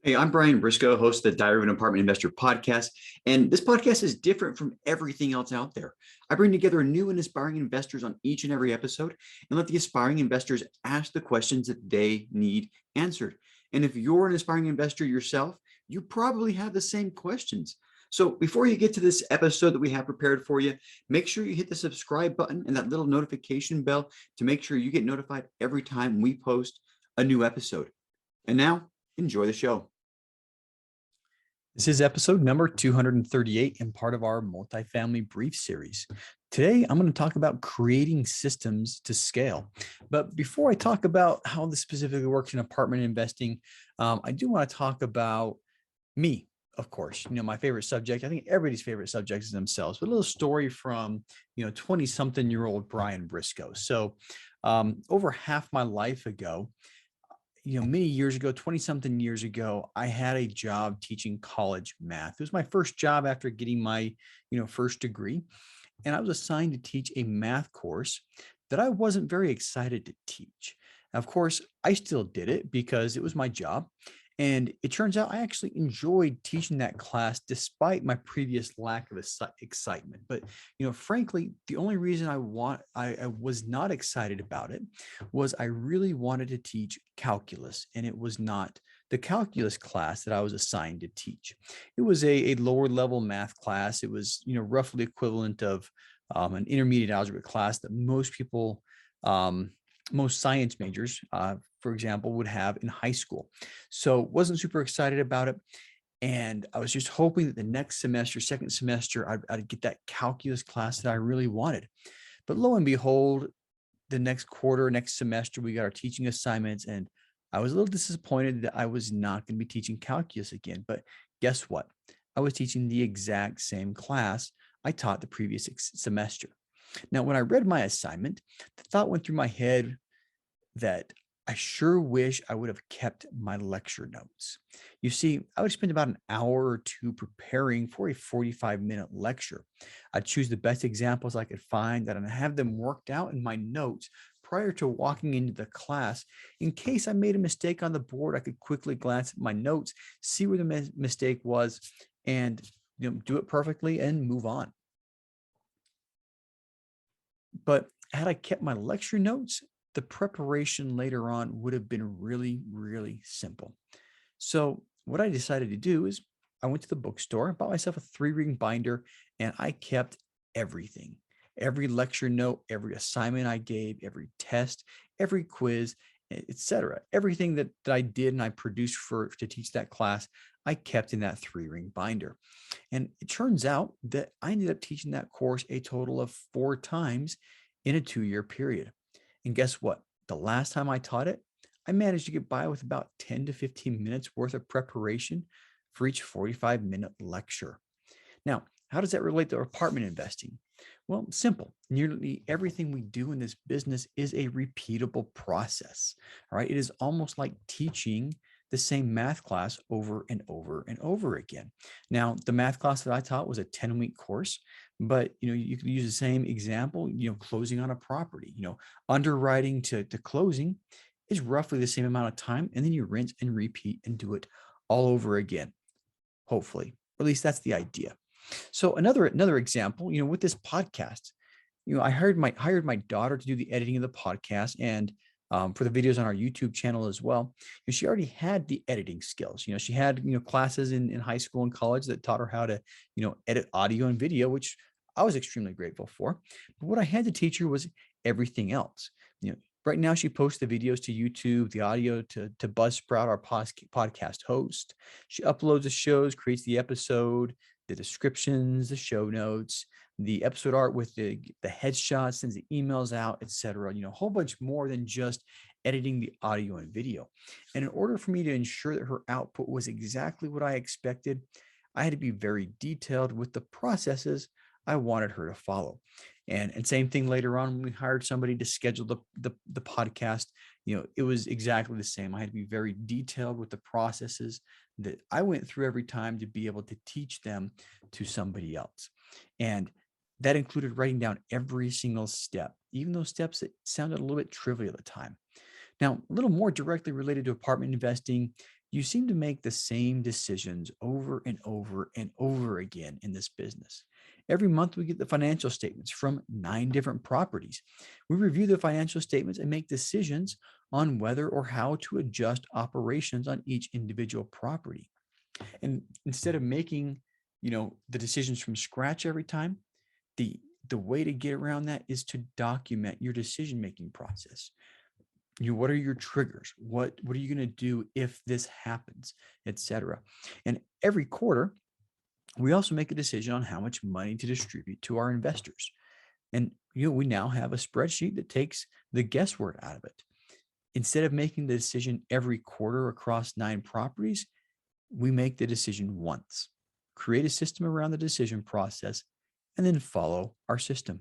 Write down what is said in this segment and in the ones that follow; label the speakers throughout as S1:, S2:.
S1: Hey, I'm Brian Briscoe, host of the Diary of an Apartment Investor podcast. And this podcast is different from everything else out there. I bring together new and aspiring investors on each and every episode and let the aspiring investors ask the questions that they need answered. And if you're an aspiring investor yourself, you probably have the same questions. So before you get to this episode that we have prepared for you, make sure you hit the subscribe button and that little notification bell to make sure you get notified every time we post a new episode. And now, enjoy the show.
S2: This is episode number 238 and part of our multifamily brief series. Today, I'm going to talk about creating systems to scale. But before I talk about how this specifically works in apartment investing, I do want to talk about me, of course. My favorite subject. I think everybody's favorite subject is themselves. But a little story from 20-something-year-old Brian Briscoe. So over half my life ago, many years ago, 20 something years ago, I had a job teaching college math. It was my first job after getting my, first degree. And I was assigned to teach a math course that I wasn't very excited to teach. Now, of course, I still did it because it was my job. And it turns out I actually enjoyed teaching that class despite my previous lack of excitement. But, frankly, the only reason I was not excited about it was I really wanted to teach calculus, and it was not the calculus class that I was assigned to teach. It was a lower level math class. It was, roughly equivalent of an intermediate algebra class that most people, most science majors, for example, would have in high school. So wasn't super excited about it. And I was just hoping that the next semester, second semester, I'd get that calculus class that I really wanted. But lo and behold, the next quarter, next semester, we got our teaching assignments. And I was a little disappointed that I was not going to be teaching calculus again. But guess what? I was teaching the exact same class I taught the previous semester. Now, when I read my assignment, the thought went through my head that I sure wish I would have kept my lecture notes. You see, I would spend about an hour or two preparing for a 45-minute lecture. I'd choose the best examples I could find and have them worked out in my notes prior to walking into the class. In case I made a mistake on the board, I could quickly glance at my notes, see where the mistake was, and do it perfectly and move on. But had I kept my lecture notes, the preparation later on would have been really, really simple. So what I decided to do is I went to the bookstore, bought myself a 3-ring binder, and I kept everything. Every lecture note, every assignment I gave, every test, every quiz, etc. Everything that I did and I produced to teach that class, I kept in that 3-ring binder. And it turns out that I ended up teaching that course a total of 4 times in a 2-year period. And guess what? The last time I taught it, I managed to get by with about 10 to 15 minutes worth of preparation for each 45-minute lecture. Now, how does that relate to apartment investing? Well, simple. Nearly everything we do in this business is a repeatable process. All right. It is almost like teaching the same math class over and over and over again. Now, the math class that I taught was a 10-week course, but you could use the same example, closing on a property, underwriting to closing is roughly the same amount of time. And then you rinse and repeat and do it all over again, hopefully, or at least that's the idea. So another example, with this podcast, I hired my daughter to do the editing of the podcast and for the videos on our YouTube channel as well. She already had the editing skills. She had classes in high school and college that taught her how to edit audio and video, which I was extremely grateful for. But what I had to teach her was everything else. Right now, she posts the videos to YouTube, the audio to Buzzsprout, our podcast host. She uploads the shows, creates the episode, the descriptions, the show notes, the episode art with the headshots, sends the emails out, etc. A whole bunch more than just editing the audio and video. And in order for me to ensure that her output was exactly what I expected, I had to be very detailed with the processes I wanted her to follow. And same thing later on when we hired somebody to schedule the podcast, it was exactly the same. I had to be very detailed with the processes that I went through every time to be able to teach them to somebody else. And that included writing down every single step, even those steps that sounded a little bit trivial at the time. Now, a little more directly related to apartment investing, You seem to make the same decisions over and over and over again in this business. Every month, we get the financial statements from 9 different properties. We review the financial statements and make decisions on whether or how to adjust operations on each individual property. And instead of making, the decisions from scratch every time, the the way to get around that is to document your decision making process. What are your triggers? What are you going to do if this happens, etc. And every quarter, we also make a decision on how much money to distribute to our investors. And we now have a spreadsheet that takes the guesswork out of it. Instead of making the decision every quarter across 9 properties, we make the decision once, create a system around the decision process, and then follow our system.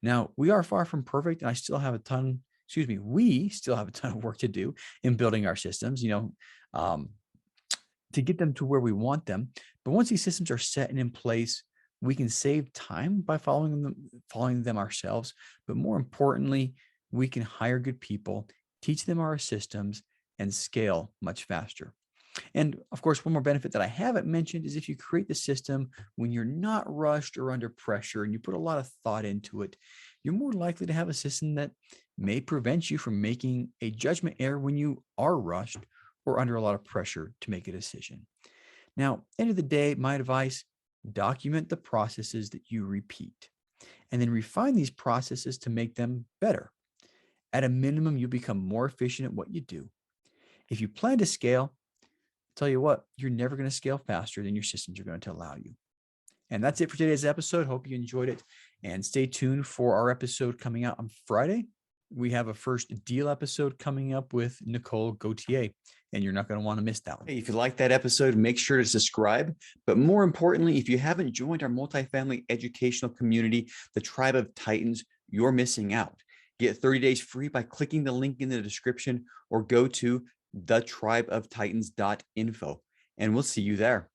S2: Now, we are far from perfect, and we still have a ton of work to do in building our systems, um, to get them to where we want them. But once these systems are set and in place, we can save time by following them ourselves. But more importantly, we can hire good people, teach them our systems, and scale much faster. And of course, one more benefit that I haven't mentioned is if you create the system when you're not rushed or under pressure and you put a lot of thought into it, you're more likely to have a system that may prevent you from making a judgment error when you are rushed or under a lot of pressure to make a decision. Now, end of the day, my advice, document the processes that you repeat and then refine these processes to make them better. At a minimum, you become more efficient at what you do. If you plan to scale, tell you what, you're never going to scale faster than your systems are going to allow you. And that's it for today's episode. Hope you enjoyed it. And stay tuned for our episode coming out on Friday. We have a first deal episode coming up with Nicole Gauthier, and you're not going to want to miss that one.
S1: Hey, if you like that episode, make sure to subscribe. But more importantly, if you haven't joined our multifamily educational community, the Tribe of Titans, you're missing out. Get 30 days free by clicking the link in the description or go to thetribeoftitans.info, and we'll see you there.